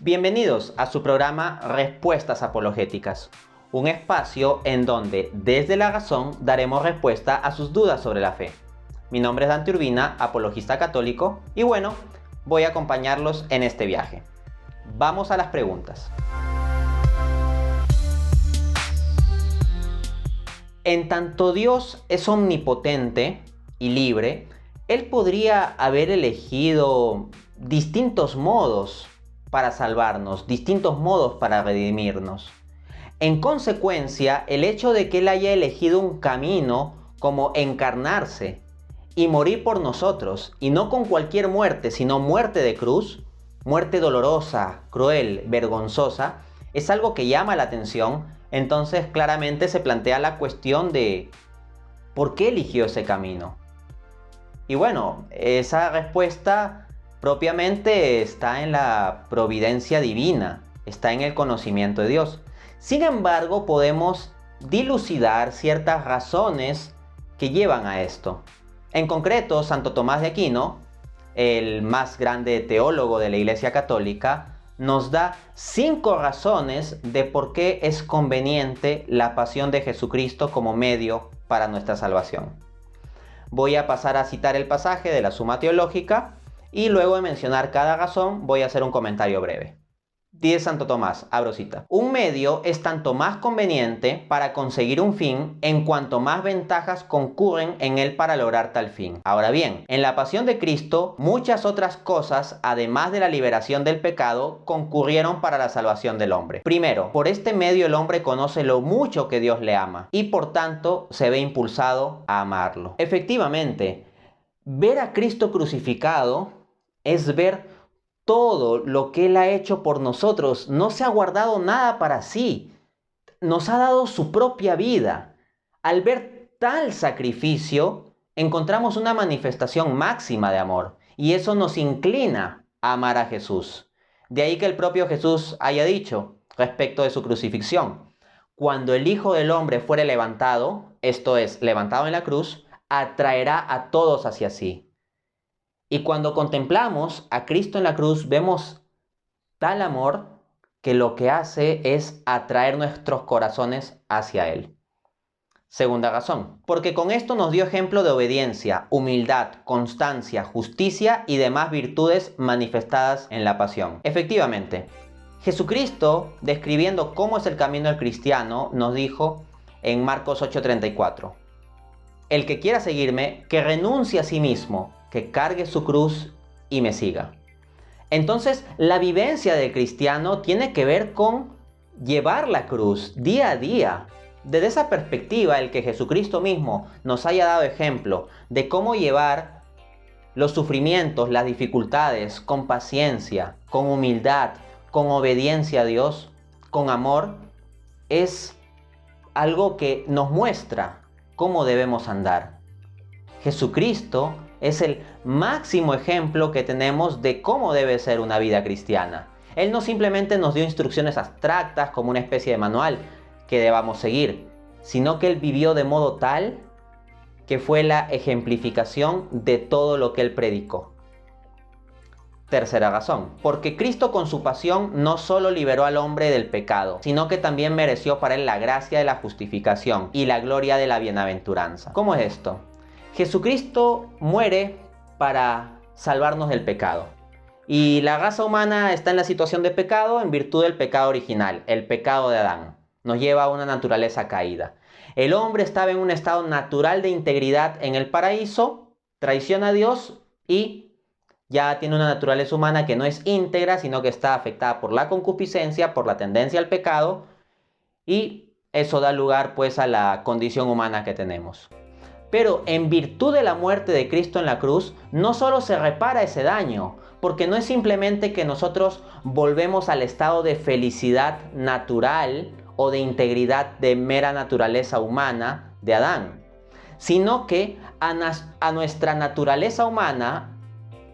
Bienvenidos a su programa Respuestas Apologéticas, un espacio en donde desde la razón daremos respuesta a sus dudas sobre la fe. Mi nombre es Dante Urbina, apologista católico, y bueno, voy a acompañarlos en este viaje. Vamos a las preguntas. En tanto Dios es omnipotente y libre, Él podría haber elegido distintos modos para salvarnos, distintos modos para redimirnos. En consecuencia, el hecho de que Él haya elegido un camino como encarnarse y morir por nosotros, y no con cualquier muerte, sino muerte de cruz, muerte dolorosa, cruel, vergonzosa, es algo que llama la atención. Entonces claramente se plantea la cuestión de ¿por qué eligió ese camino? Y bueno, esa respuesta propiamente está en la providencia divina, está en el conocimiento de Dios. Sin embargo, podemos dilucidar ciertas razones que llevan a esto. En concreto, Santo Tomás de Aquino, el más grande teólogo de la Iglesia Católica, nos da 5 razones de por qué es conveniente la pasión de Jesucristo como medio para nuestra salvación. Voy a pasar a citar el pasaje de la Suma Teológica y luego de mencionar cada razón voy a hacer un comentario breve. Dice Santo Tomás, abro cita: un medio es tanto más conveniente para conseguir un fin en cuanto más ventajas concurren en él para lograr tal fin. Ahora bien, en la pasión de Cristo, muchas otras cosas, además de la liberación del pecado, concurrieron para la salvación del hombre. Primero, por este medio el hombre conoce lo mucho que Dios le ama y por tanto se ve impulsado a amarlo. Efectivamente, ver a Cristo crucificado es ver todo lo que Él ha hecho por nosotros. No se ha guardado nada para sí. Nos ha dado su propia vida. Al ver tal sacrificio, encontramos una manifestación máxima de amor. Y eso nos inclina a amar a Jesús. De ahí que el propio Jesús haya dicho respecto de su crucifixión: cuando el Hijo del Hombre fuere levantado, esto es, levantado en la cruz, atraerá a todos hacia sí. Y cuando contemplamos a Cristo en la cruz, vemos tal amor que lo que hace es atraer nuestros corazones hacia Él. Segunda razón, porque con esto nos dio ejemplo de obediencia, humildad, constancia, justicia y demás virtudes manifestadas en la pasión. Efectivamente, Jesucristo, describiendo cómo es el camino del cristiano, nos dijo en Marcos 8:34: el que quiera seguirme, que renuncie a sí mismo, que cargue su cruz y me siga. Entonces, la vivencia del cristiano tiene que ver con llevar la cruz día a día. Desde esa perspectiva, el que Jesucristo mismo nos haya dado ejemplo de cómo llevar los sufrimientos, las dificultades, con paciencia, con humildad, con obediencia a Dios, con amor, es algo que nos muestra cómo debemos andar. Jesucristo es el máximo ejemplo que tenemos de cómo debe ser una vida cristiana. Él no simplemente nos dio instrucciones abstractas como una especie de manual que debamos seguir, sino que Él vivió de modo tal que fue la ejemplificación de todo lo que Él predicó. Tercera razón, porque Cristo con su pasión no solo liberó al hombre del pecado, sino que también mereció para él la gracia de la justificación y la gloria de la bienaventuranza. ¿Cómo es esto? Jesucristo muere para salvarnos del pecado. Y la raza humana está en la situación de pecado en virtud del pecado original, el pecado de Adán. Nos lleva a una naturaleza caída. El hombre estaba en un estado natural de integridad en el paraíso, traiciona a Dios y ya tiene una naturaleza humana que no es íntegra, sino que está afectada por la concupiscencia, por la tendencia al pecado, y eso da lugar pues a la condición humana que tenemos. Pero en virtud de la muerte de Cristo en la cruz, no solo se repara ese daño, porque no es simplemente que nosotros volvemos al estado de felicidad natural o de integridad de mera naturaleza humana de Adán, sino que a nuestra naturaleza humana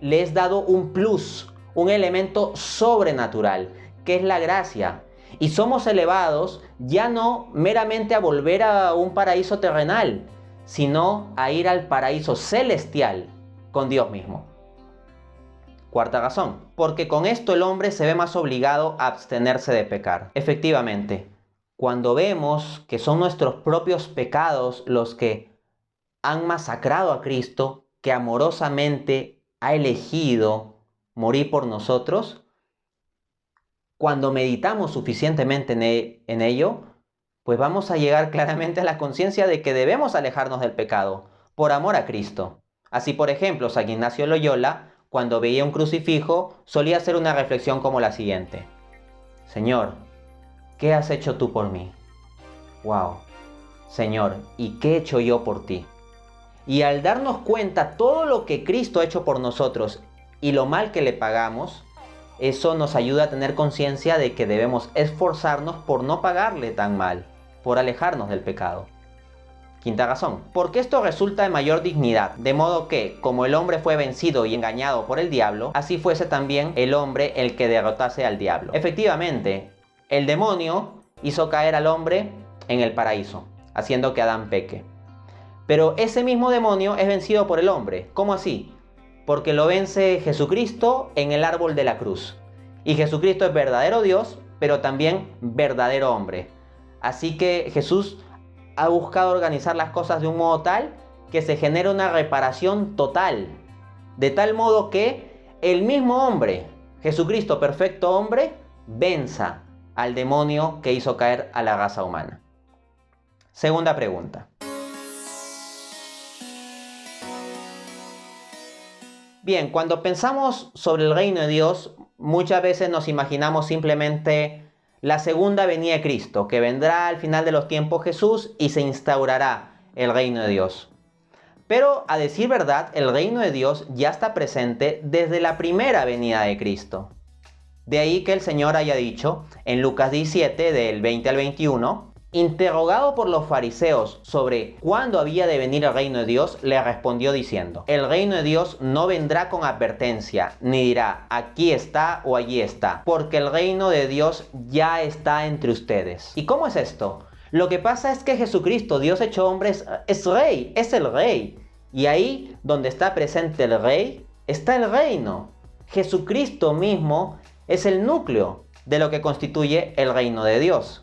le es dado un plus, un elemento sobrenatural, que es la gracia. Y somos elevados ya no meramente a volver a un paraíso terrenal, sino a ir al paraíso celestial con Dios mismo. Cuarta razón, porque con esto el hombre se ve más obligado a abstenerse de pecar. Efectivamente, cuando vemos que son nuestros propios pecados los que han masacrado a Cristo, que amorosamente ha elegido morir por nosotros, cuando meditamos suficientemente en ello, pues vamos a llegar claramente a la conciencia de que debemos alejarnos del pecado por amor a Cristo. Así, por ejemplo, San Ignacio de Loyola, cuando veía un crucifijo, solía hacer una reflexión como la siguiente: Señor, ¿qué has hecho tú por mí? ¡Wow! Señor, ¿y qué he hecho yo por ti? Y al darnos cuenta todo lo que Cristo ha hecho por nosotros y lo mal que le pagamos, eso nos ayuda a tener conciencia de que debemos esforzarnos por no pagarle tan mal, por alejarnos del pecado. Quinta razón, porque esto resulta de mayor dignidad, de modo que, como el hombre fue vencido y engañado por el diablo, así fuese también el hombre el que derrotase al diablo. Efectivamente, el demonio hizo caer al hombre en el paraíso, haciendo que Adán peque. Pero ese mismo demonio es vencido por el hombre. ¿Cómo así? Porque lo vence Jesucristo en el árbol de la cruz. Y Jesucristo es verdadero Dios, pero también verdadero hombre. Así que Jesús ha buscado organizar las cosas de un modo tal que se genere una reparación total. De tal modo que el mismo hombre, Jesucristo perfecto hombre, venza al demonio que hizo caer a la raza humana. Segunda pregunta. Bien, cuando pensamos sobre el reino de Dios, muchas veces nos imaginamos simplemente la segunda venida de Cristo, que vendrá al final de los tiempos Jesús y se instaurará el reino de Dios. Pero a decir verdad, el reino de Dios ya está presente desde la primera venida de Cristo. De ahí que el Señor haya dicho en Lucas 17, del 20 al 21, interrogado por los fariseos sobre cuándo había de venir el reino de Dios, le respondió diciendo: el reino de Dios no vendrá con advertencia, ni dirá aquí está o allí está, porque el reino de Dios ya está entre ustedes. ¿Y cómo es esto? Lo que pasa es que Jesucristo, Dios hecho hombre, es rey, es el rey. Y ahí donde está presente el rey, está el reino. Jesucristo mismo es el núcleo de lo que constituye el reino de Dios.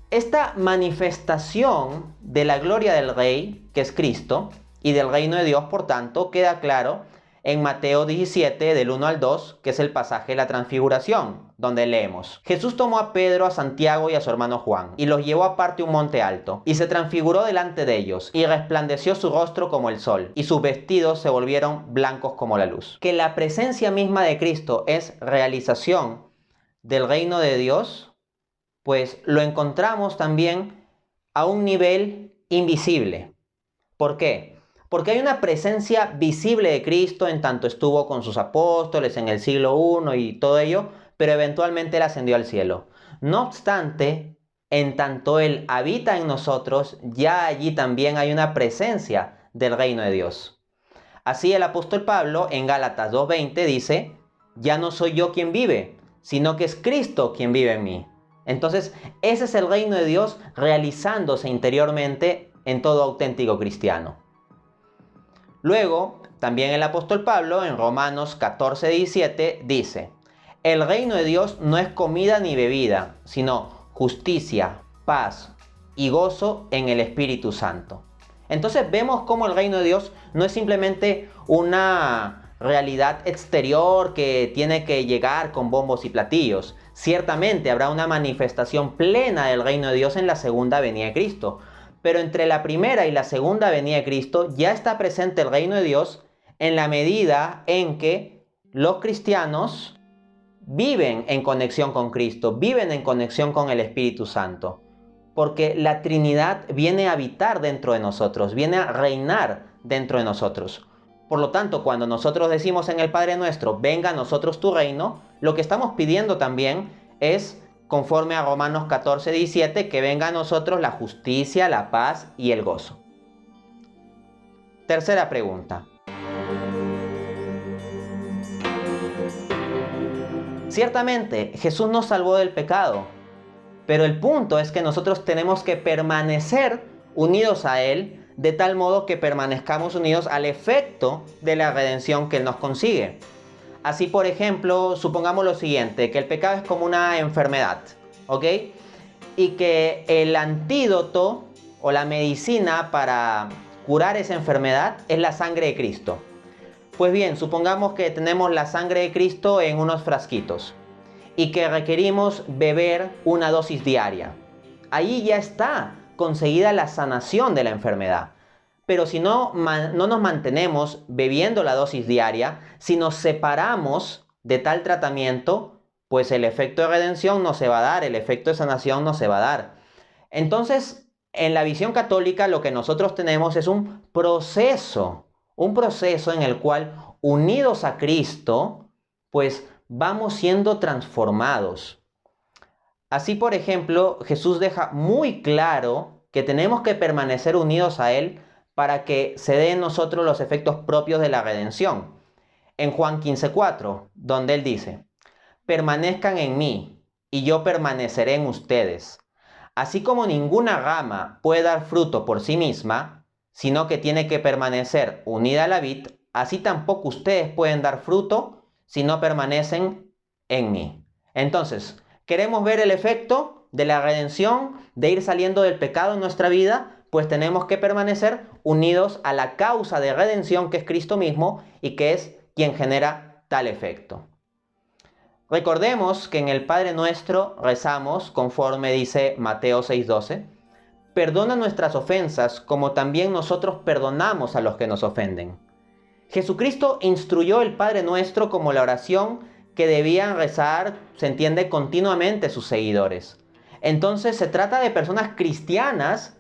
Esta manifestación de la gloria del Rey, que es Cristo, y del reino de Dios, por tanto, queda claro en Mateo 17, del 1 al 2, que es el pasaje de la transfiguración, donde leemos: Jesús tomó a Pedro, a Santiago y a su hermano Juan, y los llevó aparte a un monte alto, y se transfiguró delante de ellos, y resplandeció su rostro como el sol, y sus vestidos se volvieron blancos como la luz. Que la presencia misma de Cristo es realización del reino de Dios, pues lo encontramos también a un nivel invisible. ¿Por qué? Porque hay una presencia visible de Cristo en tanto estuvo con sus apóstoles en el siglo I y todo ello, pero eventualmente Él ascendió al cielo. No obstante, en tanto Él habita en nosotros, ya allí también hay una presencia del reino de Dios. Así el apóstol Pablo en Gálatas 2:20 dice: ya no soy yo quien vive, sino que es Cristo quien vive en mí. Entonces, ese es el reino de Dios realizándose interiormente en todo auténtico cristiano. Luego, también el apóstol Pablo en Romanos 14:17 dice: el reino de Dios no es comida ni bebida, sino justicia, paz y gozo en el Espíritu Santo. Entonces vemos cómo el reino de Dios no es simplemente una realidad exterior que tiene que llegar con bombos y platillos. Ciertamente habrá una manifestación plena del reino de Dios en la segunda venida de Cristo. Pero entre la primera y la segunda venida de Cristo ya está presente el reino de Dios en la medida en que los cristianos viven en conexión con Cristo, viven en conexión con el Espíritu Santo. Porque la Trinidad viene a habitar dentro de nosotros, viene a reinar dentro de nosotros. Por lo tanto, cuando nosotros decimos en el Padre Nuestro: venga a nosotros tu reino, lo que estamos pidiendo también es, conforme a Romanos 14:17, que venga a nosotros la justicia, la paz y el gozo. Tercera pregunta. Ciertamente, Jesús nos salvó del pecado, pero el punto es que nosotros tenemos que permanecer unidos a Él, de tal modo que permanezcamos unidos al efecto de la redención que Él nos consigue. Así, por ejemplo, supongamos lo siguiente, que el pecado es como una enfermedad, ¿ok? Y que el antídoto o la medicina para curar esa enfermedad es la sangre de Cristo. Pues bien, supongamos que tenemos la sangre de Cristo en unos frasquitos y que requerimos beber una dosis diaria. Ahí ya está conseguida la sanación de la enfermedad. Pero si no nos mantenemos bebiendo la dosis diaria, si nos separamos de tal tratamiento, pues el efecto de redención no se va a dar, el efecto de sanación no se va a dar. Entonces, en la visión católica lo que nosotros tenemos es un proceso en el cual, unidos a Cristo, pues vamos siendo transformados. Así, por ejemplo, Jesús deja muy claro que tenemos que permanecer unidos a Él para que se den en nosotros los efectos propios de la redención. En Juan 15:4, donde Él dice, permanezcan en mí y yo permaneceré en ustedes. Así como ninguna rama puede dar fruto por sí misma, sino que tiene que permanecer unida a la vid, así tampoco ustedes pueden dar fruto si no permanecen en mí. Entonces, ¿queremos ver el efecto de la redención, de ir saliendo del pecado en nuestra vida? Pues tenemos que permanecer unidos a la causa de redención que es Cristo mismo y que es quien genera tal efecto. Recordemos que en el Padre Nuestro rezamos, conforme dice Mateo 6:12, perdona nuestras ofensas como también nosotros perdonamos a los que nos ofenden. Jesucristo instruyó el Padre Nuestro como la oración que debían rezar, se entiende, continuamente sus seguidores. Entonces se trata de personas cristianas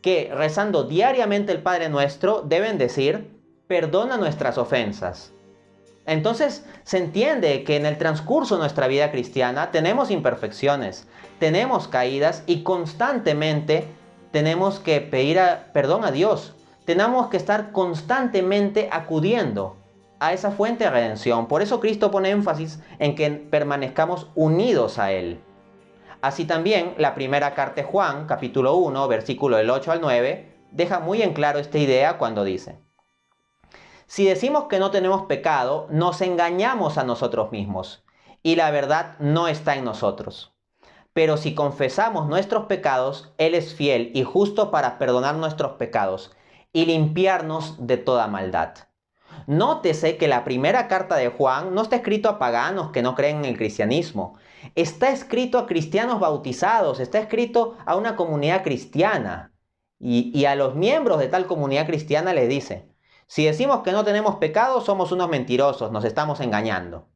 que rezando diariamente el Padre Nuestro deben decir, perdona nuestras ofensas. Entonces se entiende que en el transcurso de nuestra vida cristiana tenemos imperfecciones, tenemos caídas y constantemente tenemos que pedir perdón a Dios. Tenemos que estar constantemente acudiendo a esa fuente de redención. Por eso Cristo pone énfasis en que permanezcamos unidos a Él. Así también la primera carta de Juan, capítulo 1, versículo del 8 al 9, deja muy en claro esta idea cuando dice, si decimos que no tenemos pecado, nos engañamos a nosotros mismos y la verdad no está en nosotros. Pero si confesamos nuestros pecados, Él es fiel y justo para perdonar nuestros pecados y limpiarnos de toda maldad. Nótese que la primera carta de Juan no está escrito a paganos que no creen en el cristianismo. Está escrito a cristianos bautizados, está escrito a una comunidad cristiana. Y a los miembros de tal comunidad cristiana les dice, si decimos que no tenemos pecado, somos unos mentirosos, nos estamos engañando.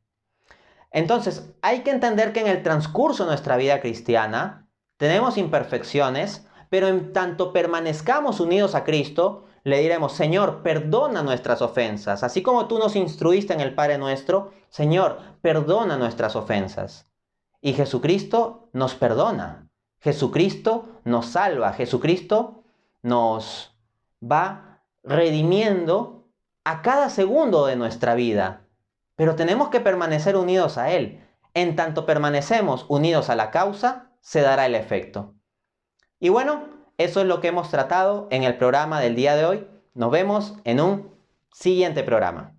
Entonces, hay que entender que en el transcurso de nuestra vida cristiana tenemos imperfecciones, pero en tanto permanezcamos unidos a Cristo, le diremos, Señor, perdona nuestras ofensas. Así como tú nos instruiste en el Padre Nuestro, Señor, perdona nuestras ofensas. Y Jesucristo nos perdona. Jesucristo nos salva. Jesucristo nos va redimiendo a cada segundo de nuestra vida. Pero tenemos que permanecer unidos a Él. En tanto permanecemos unidos a la causa, se dará el efecto. Y bueno, eso es lo que hemos tratado en el programa del día de hoy. Nos vemos en un siguiente programa.